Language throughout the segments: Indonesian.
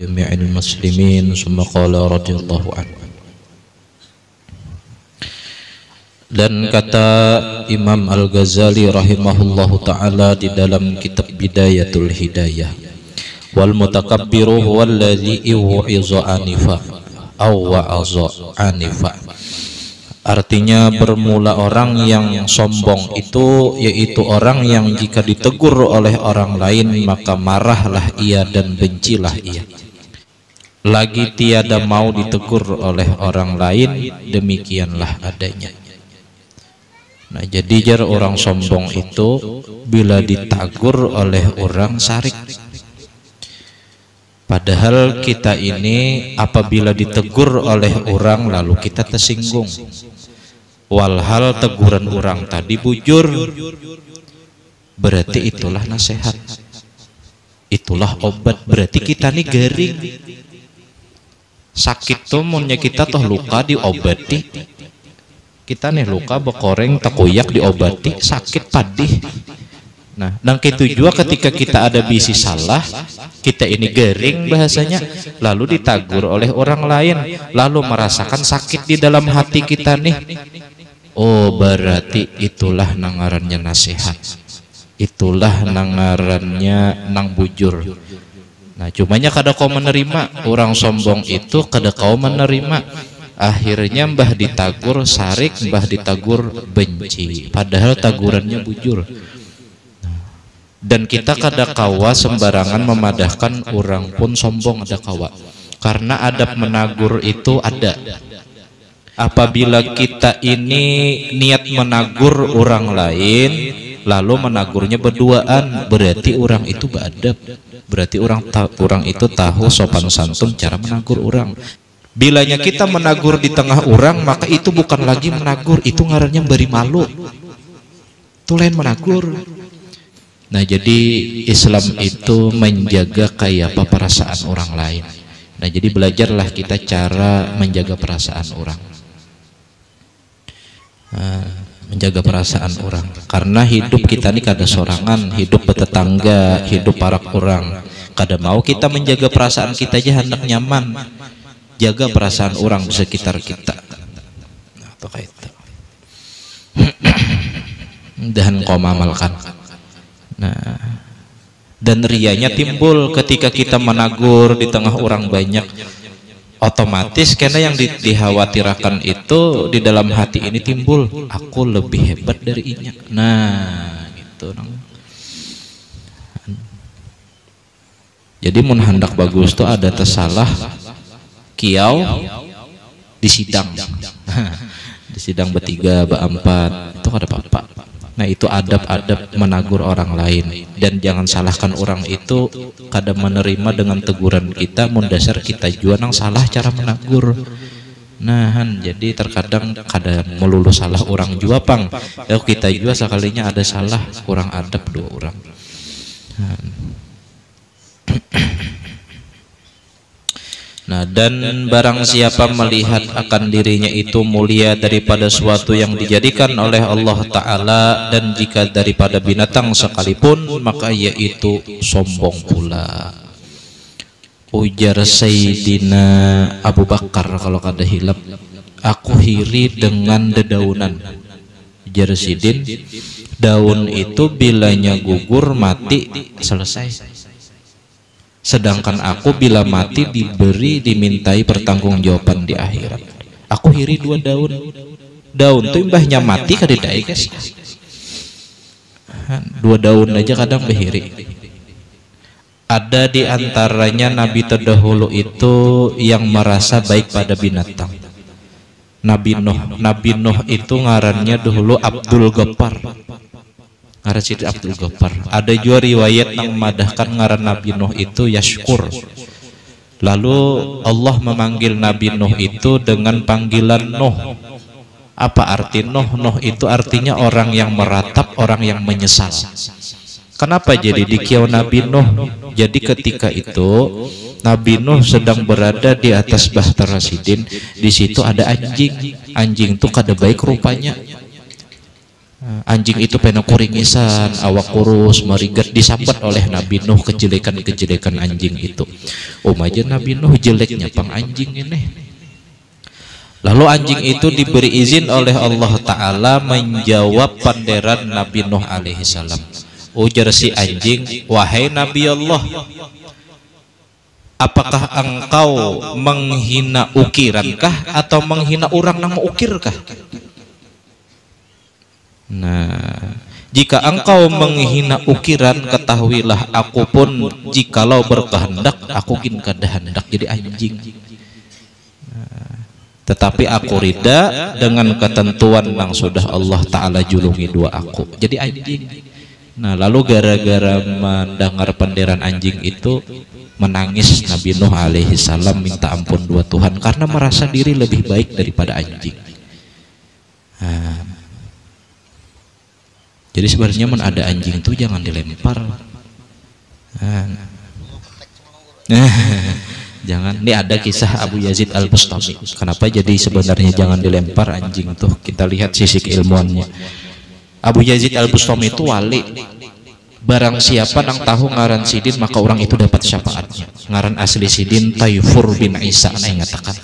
jami'il muslimin summa qala radhiyallahu anhu. Dan kata Imam Al-Ghazali rahimahullahu ta'ala di dalam kitab Bidayatul Hidayah, wal mutakabbiru huwa alladhi yu'izu anifa aw wa'aza anifa. Artinya bermula orang yang sombong itu yaitu orang yang jika ditegur oleh orang lain maka marahlah ia dan bencilah ia. Lagi tiada mau ditegur oleh orang lain, demikianlah adanya. Nah, jadi jar orang sombong itu bila ditagur oleh orang sarik. Padahal kita ini apabila ditegur oleh orang lalu kita tersinggung. Walhal teguran orang tadi bujur, berarti itulah nasihat, itulah obat. Berarti kita nih garing. Sakit tuh munnya kita toh luka diobati. Kita nih luka bekoreng takuyak diobati, sakit padih. Nah, dan itu juga ketika kita ada bisi salah, kita ini garing bahasanya, lalu ditagur oleh orang lain, lalu merasakan sakit di dalam hati kita nih. Oh, berarti itulah nangarannya nasihat, itulah nangarannya nang bujur. Nah, cumanya kada kau menerima orang sombong itu, kada kau menerima. Akhirnya mbah ditagur sarik, mbah ditagur benci, padahal tagurannya bujur. Dan kita kada kawa sembarangan memadahkan orang pun sombong, ada kawa. Karena adab menagur itu ada. Apabila kita ini niat menagur orang lain lalu menagurnya berduaan, berarti orang itu beradab. Berarti orang itu tahu sopan santun cara menagur orang. Bilanya kita menagur di tengah orang, maka itu bukan lagi menagur, itu ngarannya beri malu. Itu lain menagur. Nah, jadi Islam itu menjaga kayak apa perasaan orang lain. Nah, jadi belajarlah kita cara menjaga perasaan orang. Menjaga perasaan orang. Karena hidup kita ini kada sorangan, hidup bertetangga, hidup para orang. Kada mau kita menjaga perasaan kita aja hendak nyaman. Jaga perasaan orang di sekitar kita. Dan kau amalkan. Nah, dan rianya timbul ketika kita menagur di tengah orang banyak. Otomatis karena yang dikhawatirkan itu di dalam hati ini timbul, aku lebih hebat dari inya. Nah, gitu. Jadi mun hendak bagus tuh ada tersalah kiau di sidang. Di sidang bertiga, berempat itu ada apa-apa. Nah, itu adab-adab menagur orang lain. Dan jangan salahkan orang itu kada menerima dengan teguran kita, mendasar kita juga nang salah cara menagur. Nah, jadi terkadang kada melulu salah orang juga pang. Ya, kita juga sekalinya ada salah, kurang adab dua orang. Nah, dan barang siapa melihat akan dirinya itu mulia daripada suatu yang dijadikan oleh Allah Ta'ala, dan jika daripada binatang sekalipun, maka yaitu sombong pula. Ujar Sayyidina Abu Bakar kalau kada hilap, aku hiri dengan dedaunan. Ujar Sidin, daun itu bilanya gugur mati selesai. Sedangkan aku bila mati diberi dimintai pertanggungjawaban di akhirat. Aku hiri dua daun. Daun tuh imbahnya mati kadidai guys. Dua daun aja kadang behiri. Ada di antaranya nabi terdahulu itu yang merasa baik pada binatang. Nabi Nuh. Nabi Nuh itu ngarannya dahulu Abdul Ghaffar. Ngaran Siti Abdul Ghaffar. Ada juga riwayat yang memadahkan ngaran Nabi Nuh itu Yashkur. Lalu Allah memanggil Nabi Nuh itu dengan panggilan Nuh. Apa arti Nuh? Nuh itu artinya orang yang meratap, orang yang menyesal. Kenapa jadi dikiau Nabi Nuh? Jadi ketika itu Nabi Nuh sedang berada di atas Bahtara Sidin. Di situ ada anjing. Anjing itu kada baik rupanya. Anjing itu pena kuringisan, awak kurus, merigat, disambat oleh Nabi Nuh kejelekan-kejelekan anjing itu. Aja Nabi Nuh jeleknya pang anjing ini. Lalu anjing itu diberi izin oleh Allah Ta'ala menjawab panderan Nabi Nuh alaihi salam. Ujar si anjing, wahai Nabi Allah, apakah engkau menghina ukirankah atau menghina orang yang mengukirkah? Nah, jika engkau menghina ukiran, ketahuilah aku pun jikalau berkehendak, aku kin kada hendak jadi anjing. Nah, tetapi aku rida dengan ketentuan yang sudah Allah Ta'ala julungi dua aku jadi anjing. Nah, lalu gara-gara mendengar panderan anjing itu, menangis Nabi Nuh alaihi salam minta ampun dua Tuhan karena merasa diri lebih baik daripada anjing. Nah, jadi sebenarnya ada anjing itu jangan dilempar. Jangan. Ini ada kisah Abu Yazid Al-Bustami. Kenapa jadi sebenarnya jangan dilempar anjing tuh? Kita lihat sisi keilmuannya. Abu Yazid Al-Bustami itu wali. Barang siapa yang tahu ngaran Sidin maka orang itu dapat syafaatnya. Ngaran asli Sidin Taifur bin Isa. Nah, ingatakan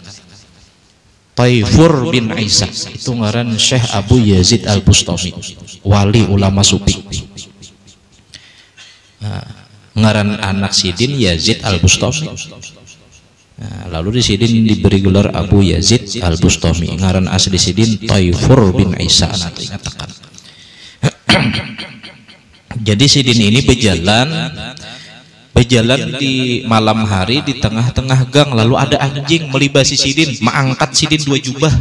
Taifur bin Isa itu ngaran Syekh Abu Yazid Al-Bustami, wali ulama sufi. Nah, ngaran anak Sidin Yazid Al-Bustami. Nah, lalu di Sidin diberi gelar Abu Yazid Al-Bustami. Ngaran asli Sidin Taifur bin Isa. Nah, ingatakan. Jadi Sidin ini berjalan di malam hari di tengah-tengah gang, lalu ada anjing melibasi Sidin, mengangkat Sidin dua jubah.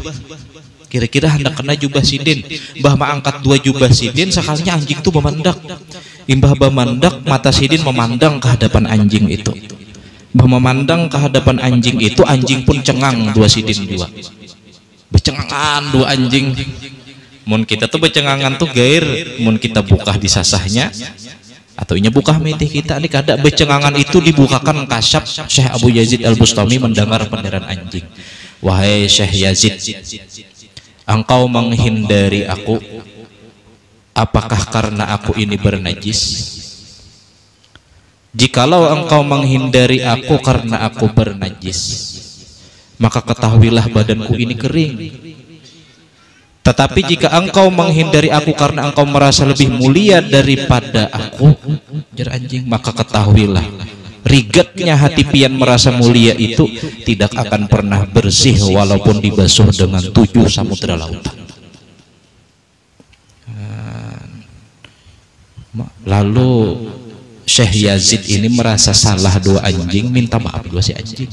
Kira-kira hendak kena jubah Sidin. Mbah mengangkat dua jubah Sidin, sekalinya anjing itu memandak. Imbah memandak, mata Sidin memandang ke hadapan anjing itu. Mbah memandang ke hadapan anjing itu, anjing pun cengang dua Sidin dua. Bercengangan dua anjing. Mun kita tuh bercengangan tuh gair, mun kita buka di sasahnya atau inya buka medih kita ini kada becengangan itu dibukakan kasyaf Syekh Abu Yazid Al-Bustami mendengar panderan anjing. Wahai Syekh Yazid, engkau menghindari aku apakah karena aku ini bernajis? Jikalau engkau menghindari aku karena aku bernajis, maka ketahuilah badanku ini kering. Tetapi jika engkau menghindari aku karena engkau merasa lebih mulia daripada aku, jar anjing, maka ketahuilah rigatnya hati pian merasa mulia itu tidak akan pernah bersih walaupun dibasuh dengan 7 samudra lautan. Lalu Syekh Yazid ini merasa salah dua anjing, minta maaf dua si anjing.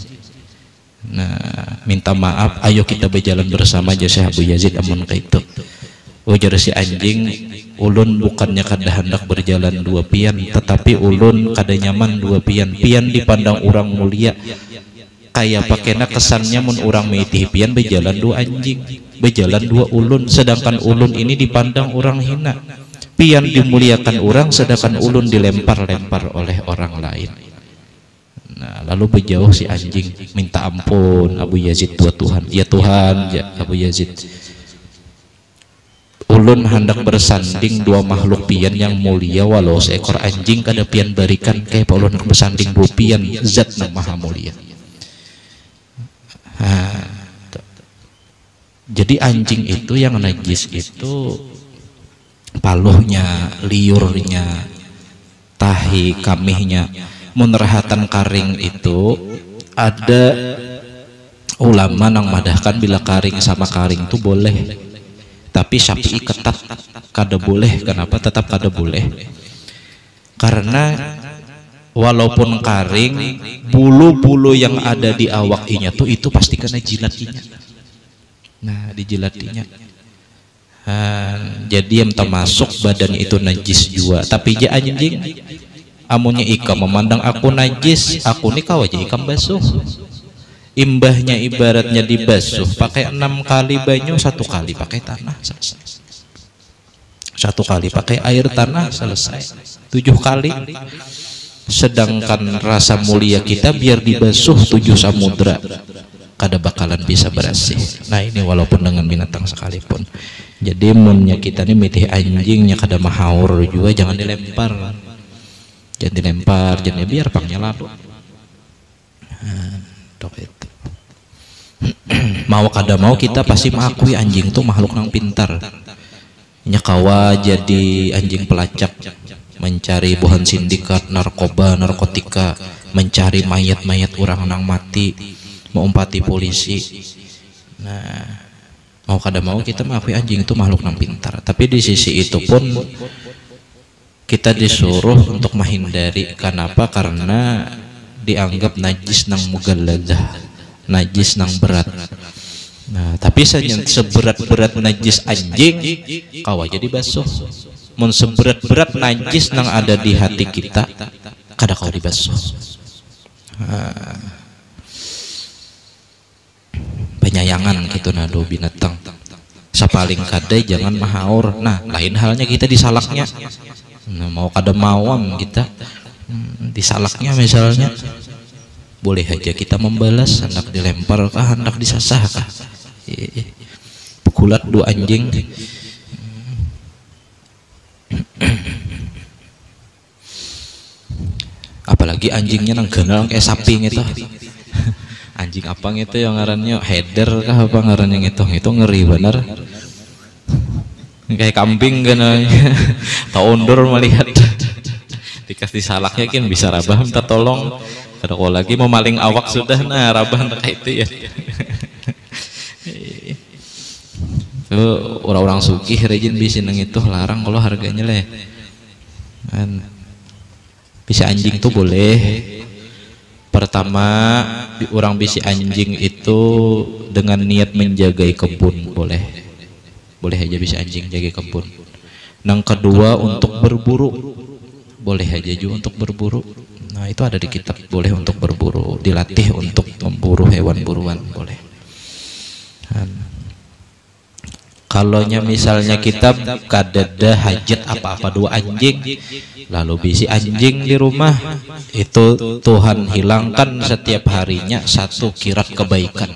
Nah, minta maaf, ayo kita berjalan bersama aja Syekh Abu Yazid amun kaitu. Ujar si anjing, ulun bukannya kada hendak berjalan dua pian, tetapi ulun kada nyaman dua pian. Pian dipandang orang mulia, kayak pakena kesannya mun orang meitih pian berjalan dua anjing, berjalan dua ulun, sedangkan ulun ini dipandang orang hina. Pian dimuliakan orang, sedangkan ulun dilempar-lempar oleh orang lain. Nah, lalu berjauh si anjing, minta ampun Abu Yazid dua Tuhan. Ya Tuhan, ya Abu Yazid, ulun hendak bersanding dua makhluk pian yang mulia, walau seekor anjing kada pian barikan kayak ulun bersanding dua pian zat yang maha mulia. Jadi anjing itu yang najis itu paluhnya, liurnya, tahi, kamihnya. Menerahatan karing itu ada ulama yang madahkan bila karing sama karing itu boleh, tapi Syafi'i ketat kada boleh. Kenapa tetap kada boleh? Karena walaupun karing, bulu-bulu yang ada di awakinya tuh itu pasti kena jilatinya. Nah, dijilatinya. Jadi yang termasuk badannya itu najis juga. Tapi dia anjing amunnya ikam memandang aku najis, aku nih kau aja ikam basuh. Imbahnya ibaratnya dibasuh pakai 6 kali banyu, 1 kali pakai tanah selesai. 1 kali pakai air tanah selesai. 7 kali. Sedangkan rasa mulia kita biar dibasuh 7 samudra kada bakalan bisa bersih. Nah, ini walaupun dengan binatang sekalipun. Jadi munnya kita nih mitih anjingnya kada mahaur juga jangan dilempar. Jangan dilempar, jangan biar pangnya lalu. Dok itu. Mau kada mau kita pasti mengakui anjing itu makhluk yang pintar. Nya kawa jadi anjing pelacak, mencari buhan sindikat, narkoba, narkotika, mencari mayat-mayat orang nang mati, mengumpati polisi. Nah, mau kada mau kita mengakui anjing itu makhluk yang pintar. Tapi di sisi itu pun kita disuruh untuk menghindari. Kenapa? Karena dianggap najis nang mugalladah, najis nang berat. Nah, tapi seberat-berat najis anjing kawa jadi basuh. Mun seberat-berat najis nang ada di hati kita kada kau dibasuh. Penyayangan gitu nado binatang. Sapaling kada jangan mahaur. Nah, lain halnya kita disalaknya. Nah, mau kada mawam kita disalaknya misalnya, boleh aja kita membalas, hendak dilempar kah, hendak disasah kah. Pekulat dua anjing. Apalagi anjingnya nang ganal kayak sapi gitu. Anjing apa gitu yang ngarannya header kah apa ngarannya gitu. Itu ngeri bener. Kayak kambing kan. Tak undur melihat. Dikasih salak yakin bisa rabah minta tolong. Kalau lagi mau maling awak sudah, nah rabah kayak itu ya. Orang-orang sugih rejin bisa neng itu larang kalau harganya leh. Bisa anjing tuh boleh. Pertama orang bisa anjing itu dengan niat menjagai kebun boleh. Boleh aja bisa anjing jaga kebun. Yang kedua untuk berburu. Boleh aja juga untuk berburu. Nah, itu ada di kitab boleh untuk berburu, dilatih untuk memburu hewan buruan boleh. Kalaunya misalnya kita kadada hajat apa-apa dua anjing, lalu bisi anjing di rumah, itu Tuhan hilangkan setiap harinya 1 kirat kebaikan.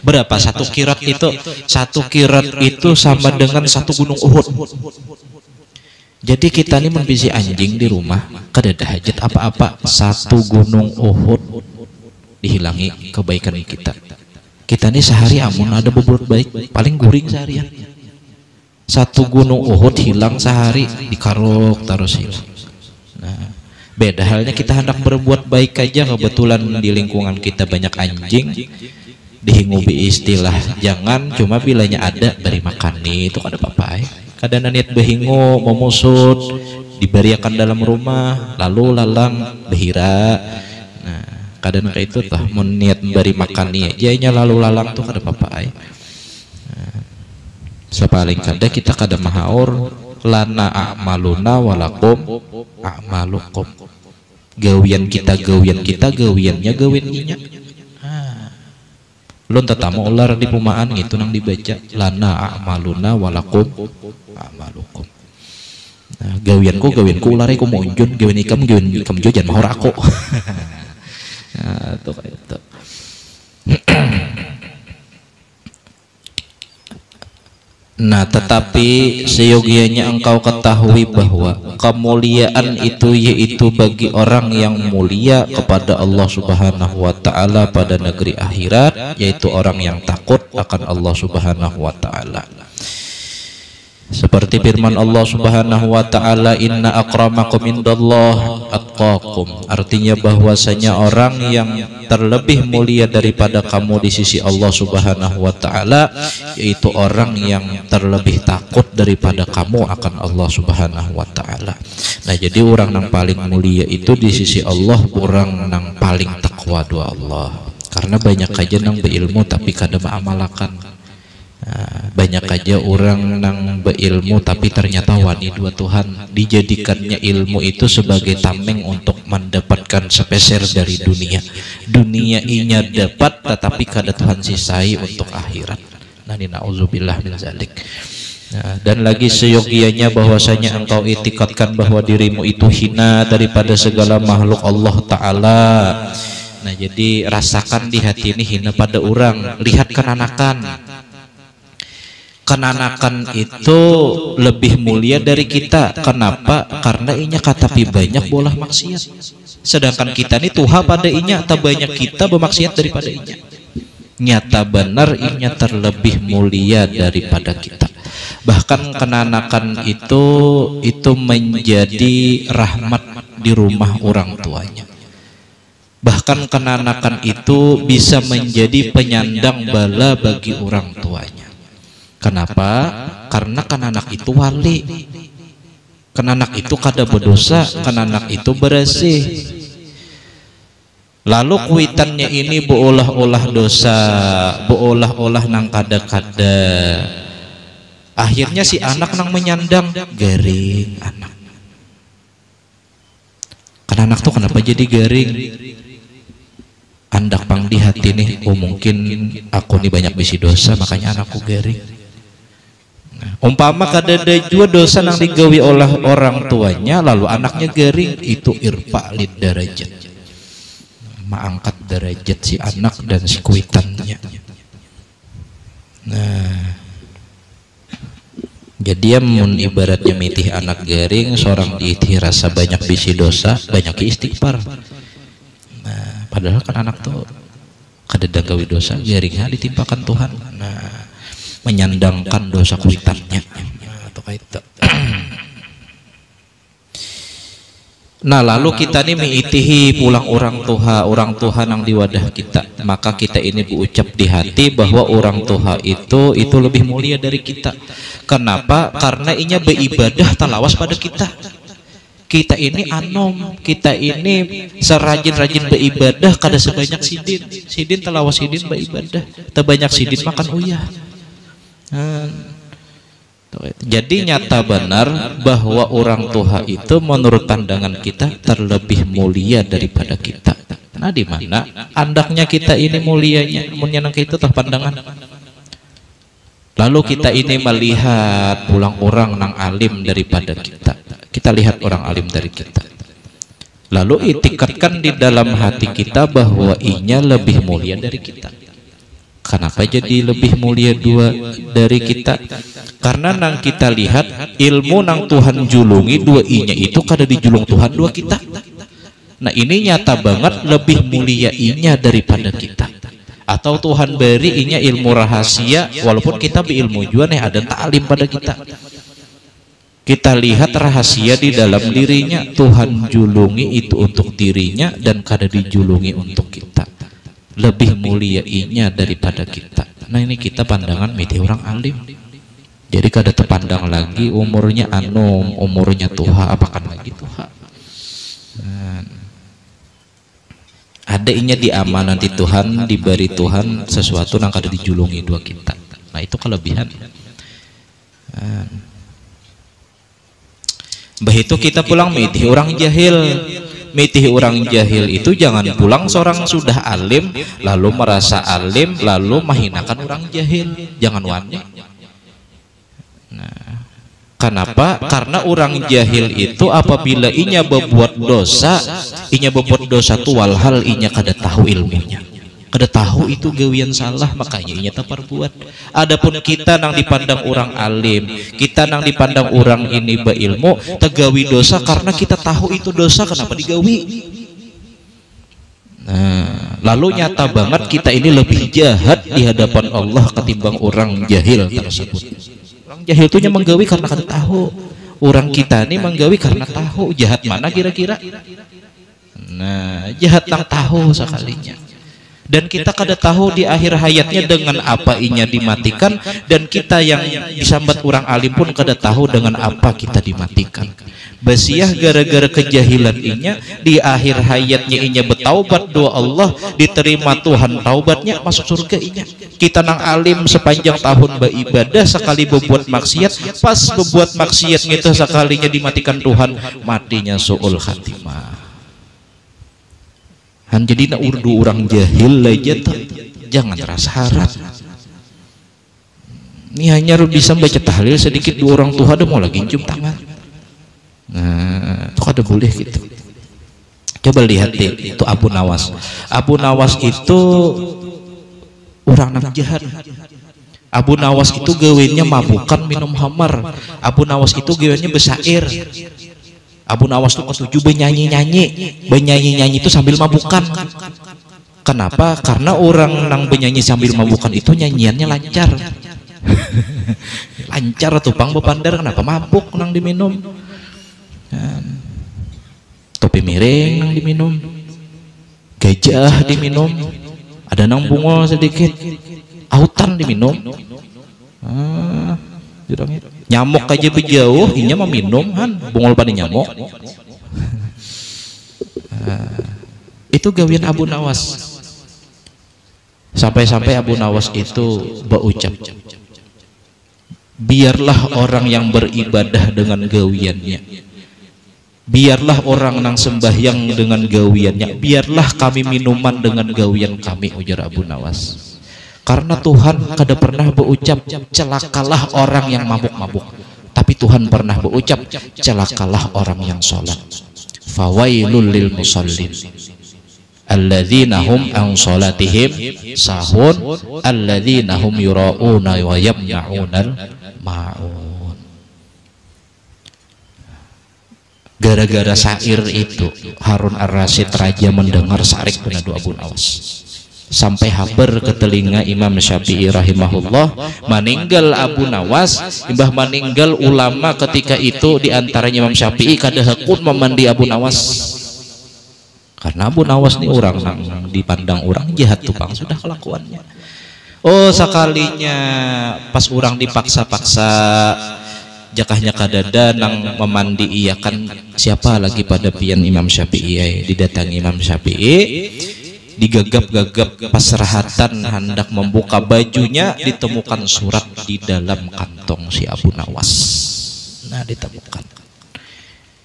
Berapa 1 kirat itu? 1 kirat itu sama dengan 1 gunung Uhud. Jadi kita ini membisi anjing di rumah, kadada hajat apa-apa, 1 gunung Uhud dihilangi kebaikan kita. Kita ini sehari amun ada berbuat baik, paling guring seharian. 1 gunung Uhud hilang sehari, dikarok terus hilang. Nah, beda halnya kita hendak berbuat baik aja, kebetulan di lingkungan kita banyak anjing, dihingubi istilah jangan cuma bilanya ada beri makan nih, itu kada apa-apa. Kadang niat behingu memusut diberiakan dalam rumah lalu lalang behira. Nah, kadang kayak itu tuh niat beri makan nih jadinya lalu lalang tuh kada apa-apa. Sepaling kada kita kada mahaur lana a'maluna walakum a'malukum. Gawian kita gawiannya gawiannya. Lun tetamu ular di pumaan gitu nang dibaca lana a'maluna walakum a'malukum. Nah, gawianku ulare ku munjun, gawian ikam jangan mahor aku. Nah, itu kayak itu. Nah, tetapi seyogianya engkau ketahui bahwa kemuliaan itu yaitu bagi orang yang mulia kepada Allah Subhanahu wa taala pada negeri akhirat, yaitu orang yang takut akan Allah Subhanahu wa taala. Seperti firman Allah Subhanahu wa taala, inna akramakum indallah atqakum. Artinya bahwasanya orang yang terlebih mulia daripada kamu di sisi Allah Subhanahu wa taala yaitu orang yang terlebih takut daripada kamu akan Allah Subhanahu wa taala. Nah, jadi orang yang paling mulia itu di sisi Allah orang yang paling takwa doa Allah. Karena banyak aja nang berilmu tapi kada mengamalkan. Nah, banyak aja orang nang berilmu tapi ternyata wani dua Tuhan, dijadikannya ilmu itu sebagai tameng untuk mendapatkan sepeser dari dunia inya dapat tetapi kada Tuhan sisai untuk akhirat. Nah, na'udzubillah min zalik. Nah, dan lagi seyogianya bahwasanya engkau itikadkan bahwa dirimu itu hina daripada segala makhluk Allah Ta'ala. Nah, jadi rasakan di hati ini hina pada orang, lihat kenanakan. kenanakan itu lebih mulia dari kita. Kenapa? Karena inya katapi banyak bolah maksiat. Sedangkan kita ini tuha pada inya tak banyak kita bermaksiat daripada inya. Nyata benar inya terlebih mulia daripada kita. Bahkan kenanakan itu menjadi rahmat di rumah orang tuanya. Bahkan kenanakan itu bisa menjadi penyandang bala bagi orang tuanya. Kenapa? Karena kenanak itu wali. Kenanak itu kada berdosa, kenanak itu bersih. Lalu kuitannya ini beolah-olah dosa, beolah-olah nang kada-kada. Akhirnya si anak nang menyandang garing anak. Kenanak tuh kenapa jadi garing? Andak pang di hati nih, oh mungkin aku nih banyak bisi dosa makanya anakku garing. Umpama kadada jua dosa nang digawi oleh orang tuanya lalu anaknya garing, itu irfa lid darajat, mengangkat derajat si anak dan si kuitannya. Nah, jadi mun ibaratnya mitih anak garing, seorang diitih rasa banyak bisi dosa, banyak istighfar. Nah, padahal kan anak tuh kadada gawi dosa garingnya ditimpakan Tuhan. Nah, menyandangkan dosa kuitannya atau kayak itu. Nah, lalu kita nih miitihi pulang orang tuha nang di wadah kita, maka kita ini berucap di hati bahwa orang tuha itu lebih mulia dari kita. Kenapa? Karena inya beribadah talawas pada kita. Kita ini anom, kita ini serajin-rajin beribadah kada sebanyak sidin talawas sidin beribadah, terbanyak sidin makan uyah. Jadi nyata benar bahwa orang tua itu menurut pandangan kita terlebih mulia daripada kita. Nah, di mana andaknya kita ini mulianya, menyenang itu terpandangan. Lalu kita ini melihat pulang orang nang alim daripada kita. Kita lihat orang alim dari kita. Lalu itikatkan di dalam hati kita bahwa inya lebih mulia dari kita. Kenapa jadi lebih mulia dua dari kita? Karena nang kita lihat ilmu nang Tuhan julungi dua inya itu kada dijulung Tuhan dua kita. Nah, ini nyata banget lebih mulia inya daripada kita. Atau Tuhan beri inya ilmu rahasia, walaupun kita berilmu jua nih ada ta'lim pada kita. Kita lihat rahasia di dalam dirinya, Tuhan julungi itu untuk dirinya dan kada dijulungi untuk kita. Lebih mulia inya daripada kita. Nah, ini kita pandangan miti orang alim. Jadi kada terpandang lagi umurnya anom, umurnya tuha, apakan lagi tuha. Nah, ada inya diaman nanti Tuhan, diberi Tuhan sesuatu yang kada dijulungi dua kita. Nah, itu kelebihan. Nah, begitu kita pulang miti orang jahil. Mitih orang jahil itu jangan pulang seorang sudah alim lalu merasa alim lalu menghinakan orang jahil, jangan wani. Nah, kenapa? Karena orang jahil itu apabila inya berbuat dosa tu walhal inya kada tahu ilmunya, kada tahu itu gawian salah, makanya inya tak perbuat. Adapun kita nang dipandang orang alim, kita nang dipandang orang ini berilmu, tegawi dosa karena kita tahu itu dosa, kenapa digawi? Nah, lalu nyata banget kita ini lebih jahat di hadapan Allah ketimbang orang jahil tersebut. Orang jahil itu nya menggawi karena kada tahu. Orang kita ini menggawi karena tahu. Jahat mana kira-kira? Nah, jahat nang tahu sekalinya. Dan kita kada tahu di akhir hayatnya dengan apa inya dimatikan, dan kita yang disambat orang alim pun kada tahu dengan apa kita dimatikan. Basiah gara-gara kejahilan inya, di akhir hayatnya inya bertaubat doa Allah, diterima Tuhan taubatnya, masuk surga inya. Kita nang alim sepanjang tahun beribadah, sekali berbuat maksiat, pas berbuat maksiat gitu sekalinya dimatikan Tuhan, matinya su'ul khatimah. Jadi nak urdu orang jahil aja tuh, jangan rasa harap. Ini hanya bisa baca tahlil sedikit, dua orang tua ada mau lagi cium tangan. Nah, itu ada boleh gitu. Coba lihat deh, itu Abu Nawas. Abu Nawas itu orang nang jahat. Abu Nawas itu gawinnya mabukan minum hamar. Abu Nawas itu gawinnya besair. Abu Nawas itu ketujuh benyanyi-nyanyi itu sambil mabukan. Kenapa? Karena orang nang benyanyi sambil mabukan itu nyanyiannya lancar. Lancar tuh bang bepandar, kenapa mabuk nang diminum? Topi miring nang diminum, gajah diminum, ada nang bungo sedikit, autan diminum. Nyamuk aja berjauh, inya mah minum kan, bungol pada nyamuk. Itu gawian Abu Nawas. Sampai-sampai Abu Nawas itu berucap, biarlah orang yang beribadah dengan gawiannya, biarlah orang nang sembahyang dengan gawiannya, biarlah kami minuman dengan gawian kami, ujar Abu Nawas. Karena Tuhan kada pernah berucap celakalah orang yang mabuk-mabuk, tapi Tuhan pernah berucap celakalah orang yang sholat. Fawailul lil musallin alladzina hum an sholatihim sahun alladzina hum yura'una wa yamna'unal ma'un. Gara-gara syair itu Harun Ar-Rasyid raja mendengar syarik penadu Abu Nawas, sampai haber ke telinga Imam Syafi'i rahimahullah, meninggal Abu Nawas. Imbah meninggal ulama ketika itu diantaranya Imam Syafi'i kada hakun memandi Abu Nawas, karena Abu Nawas ini orang nang dipandang orang jahat tuh bang, sudah kelakuannya. Oh sekalinya pas orang dipaksa-paksa jakahnya kadada nang memandi, iya kan siapa lagi pada pian Imam Syafi'i, didatangi Imam Syafi'i, digagap-gagap pas serahatan hendak membuka bajunya, ditemukan surat di dalam kantong si Abu Nawas. Nah ditemukan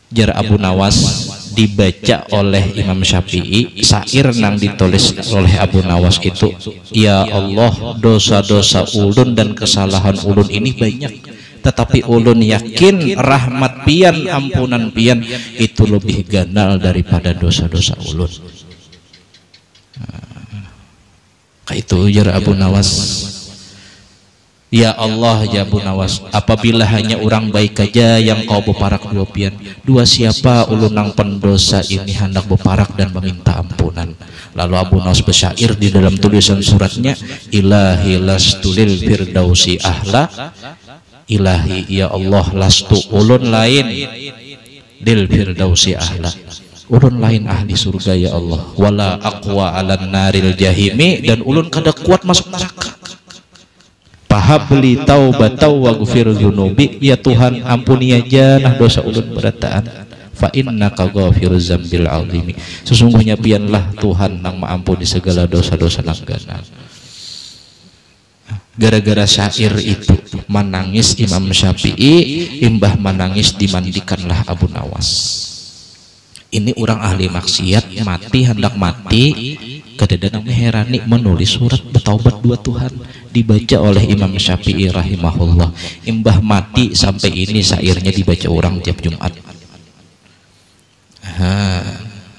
jar Abu Nawas, dibaca oleh Imam Syafi'i syair nang ditulis oleh Abu Nawas itu, ya Allah, dosa-dosa ulun dan kesalahan ulun ini banyak, tetapi ulun yakin rahmat pian, ampunan pian itu lebih ganal daripada dosa-dosa ulun. Kayak itu ujar Abu Nawas. Ya Allah ya Abu Nawas, apabila hanya orang baik aja yang kau beparak dua pian, dua siapa ulun nang pendosa ini hendak beparak dan meminta ampunan. Lalu Abu Nawas bersyair di dalam tulisan suratnya, ilahi lastulil firdausi ahla, ilahi ya Allah lastu ulun lain dil firdausi ahla, ulun lain ahli surga ya Allah, wala aqwa alan naril jahimi, dan ulun kada kuat masuk neraka. Pahabli taubatau waghfir dzunubi, ya Tuhan ampuni aja nah dosa ulun berataan. Fa innaka ghafiruz zambil azimi, sesungguhnya pianlah Tuhan nang maampuni segala dosa-dosa langgana. Gara-gara syair itu menangis Imam Syafi'i, imbah menangis dimandikanlah Abu Nawas. Ini orang ahli maksiat mati, hendak mati, kadang-kadang meherani menulis surat bertaubat dua Tuhan, dibaca oleh Imam Syafi'i rahimahullah. Imbah mati sampai ini syairnya dibaca orang tiap Jumat.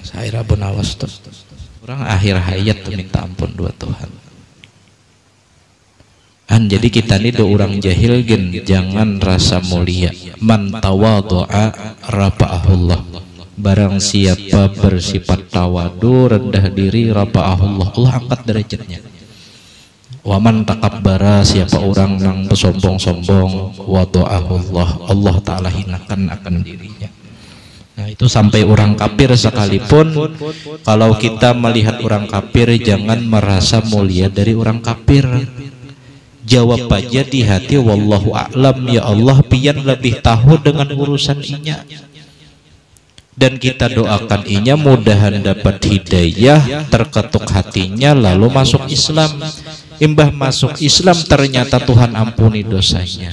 Syair Abu Nawas tuh orang akhir hayat tuh minta ampun dua Tuhan. Jadi kita ini do orang jahil gen, jangan rasa mulia. Man tawadhu'a rafa'ahullah, barang siapa bersifat tawadu, rendah diri, rafa'ahullah, Allah angkat derajatnya. Waman takabbara, siapa orang yang bersombong-sombong, wada'ahullah, Allah ta'ala hinakan akan dirinya. Nah itu sampai orang kafir sekalipun, kalau kita melihat orang kafir jangan merasa mulia dari orang kafir. Jawab aja di hati, wallahu a'lam, ya Allah pian lebih tahu dengan urusan inya. Dan kita doakan inya mudahan dapat hidayah, terketuk hatinya lalu masuk Islam. Imbah masuk Islam ternyata Tuhan ampuni dosanya.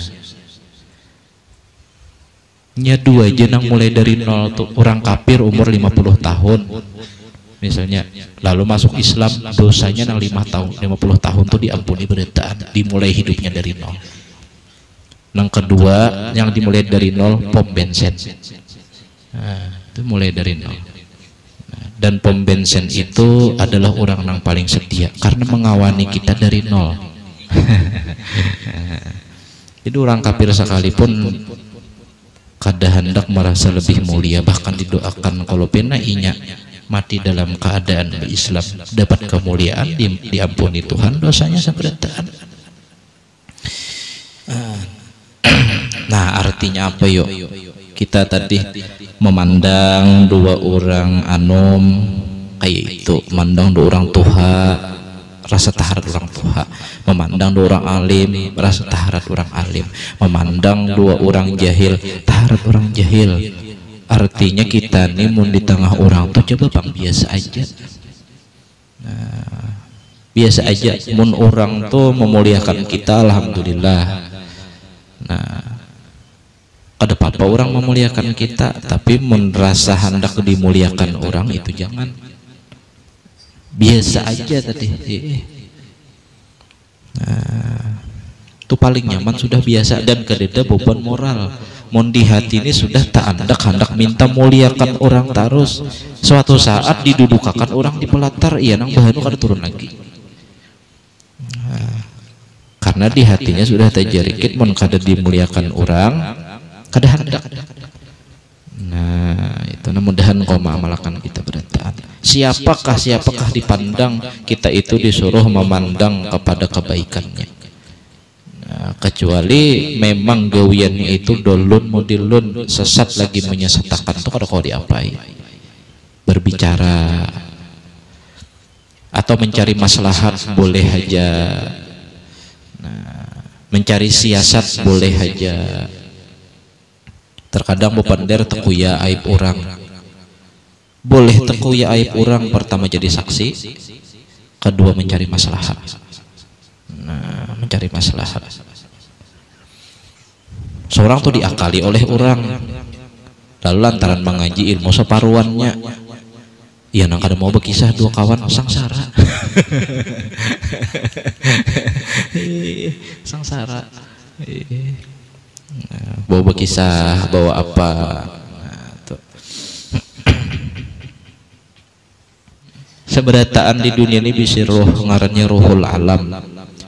Nya dua jenang mulai dari nol tuh, orang kafir umur 50 tahun misalnya, lalu masuk Islam dosanya nang 50 tahun tuh diampuni berataan, dimulai hidupnya dari nol. Yang kedua yang dimulai dari nol pom bensin, itu mulai dari nol. Dan pom bensin itu adalah orang yang paling setia karena mengawani kita dari nol. Jadi orang kafir sekalipun kada hendak merasa lebih mulia, bahkan didoakan kalau pena inya mati dalam keadaan Islam dapat kemuliaan, diampuni Tuhan dosanya seberataan. Nah, artinya apa yuk? Kita tadi memandang dua orang anom kayak itu, memandang dua orang tuha rasa taharat orang tuha, memandang dua orang alim rasa taharat orang alim, memandang dua orang jahil taharat orang jahil. Artinya kita nih mun di tengah orang tuh coba bang biasa aja. Nah, biasa aja mun orang tuh memuliakan kita, alhamdulillah. Nah, ada apa-apa orang memuliakan kita, tapi mun rasa hendak dimuliakan orang itu jangan. Biasa aja tadi. Nah, itu paling nyaman sudah biasa dan kededa beban moral. Mon di hati ini sudah tak hendak minta muliakan orang terus. Suatu saat didudukakan orang di pelatar, iya nang bahanu kada turun lagi. Nah, karena di hatinya sudah terjarikit mon kada dimuliakan orang, kada hendak. Nah, itu mudahan kau mengamalkan kita berataan. Siapakah dipandang kita itu disuruh memandang kepada kebaikannya. Nah, kecuali memang gawiannya itu dolun mudilun, sesat lagi menyesatkan tuh kada kau diapai. Berbicara atau mencari maslahat boleh aja. Nah, mencari siasat boleh aja. Terkadang bepander tekuya aib orang, boleh tekuya aib orang, pertama jadi saksi, kedua mencari maslahat. Nah, mencari maslahat. Seorang tuh diakali oleh orang, lalu lantaran mengaji ilmu separuannya, ya nang kada mau berkisah dua kawan sangsara. Sangsara. Nah, bawa berkisah, bawa apa? Nah, seberataan di dunia ini bisa roh, ngarannya rohul alam,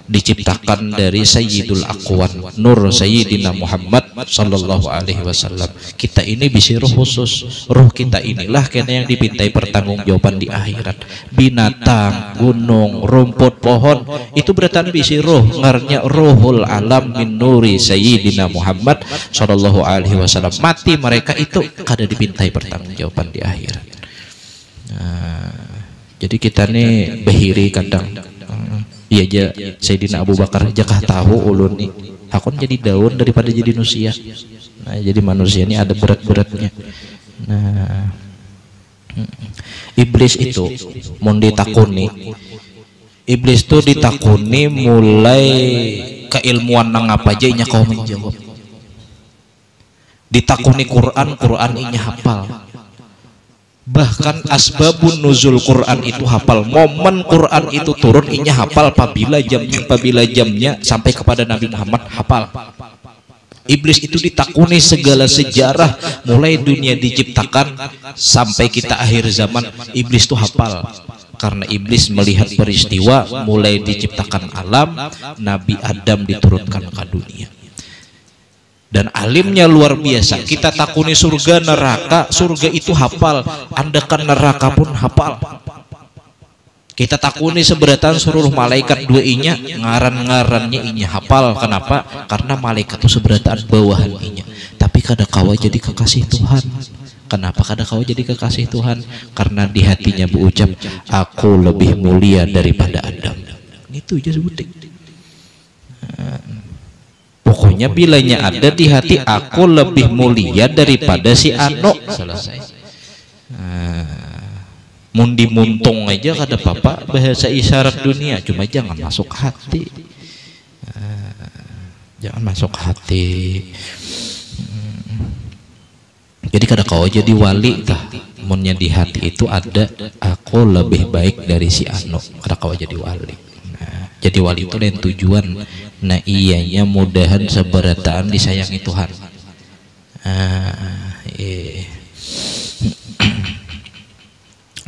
diciptakan dari Sayyidul Aqwan, Nur Sayyidina Muhammad sallallahu alaihi wasallam. Kita ini bisa roh khusus. Roh kita inilah kena yang dipintai pertanggungjawaban di akhirat. Binatang, gunung, rumput, pohon itu berarti bisa roh, ngarnya rohul alam min nuri Sayyidina Muhammad sallallahu alaihi wasallam. Mati mereka itu kada dipintai pertanggungjawaban di akhirat. Nah, jadi kita nih behiri kadang. Iya aja Sayyidina Abu Bakar jakah tahu ulun nih hakun jadi daun daripada jadi manusia. Nah, jadi manusia ini ada berat-beratnya. Nah, iblis itu mun ditakuni, iblis tuh ditakuni mulai keilmuan nang apa aja inya kau menjawab. Ditakuni Quran inya hafal. Bahkan asbabun nuzul Quran itu hafal, momen Quran itu turun inya hafal, apabila jamnya sampai kepada Nabi Muhammad hafal. Iblis itu ditakuni segala sejarah mulai dunia diciptakan sampai kita akhir zaman, iblis itu hafal. Karena iblis melihat peristiwa mulai diciptakan alam, Nabi Adam diturunkan ke dunia. Dan alimnya luar biasa. Kita takuni surga neraka, surga itu hafal, andakan neraka pun hafal. Kita takuni seberatan seluruh malaikat dua inya, ngaran-ngarannya inya hafal. Kenapa? Karena malaikat itu seberatan bawahan inya. Tapi kada kawa jadi kekasih Tuhan. Kenapa kada kawa jadi kekasih Tuhan? Karena di hatinya berucap, aku lebih mulia daripada Adam. Itu aja sebutin. Pokoknya bilanya ada di hati, aku lebih mulia daripada si Ano, selesai. Mundi muntung aja kada apa-apa, bahasa isyarat dunia, cuma jangan masuk hati. Jangan masuk hati. Jadi kada kau jadi wali tah, munnya di hati itu ada aku lebih baik dari si Ano, kada kau jadi wali. Jadi wali itu lain tujuan. Nah iyanya mudahan seberataan disayangi Tuhan.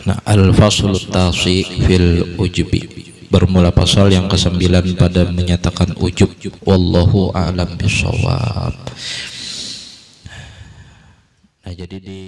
Nah al-faslu tasi fil ujbi. bermula pasal yang ke-9 pada menyatakan ujub. Wallahu a'lam bishawab. Nah, jadi di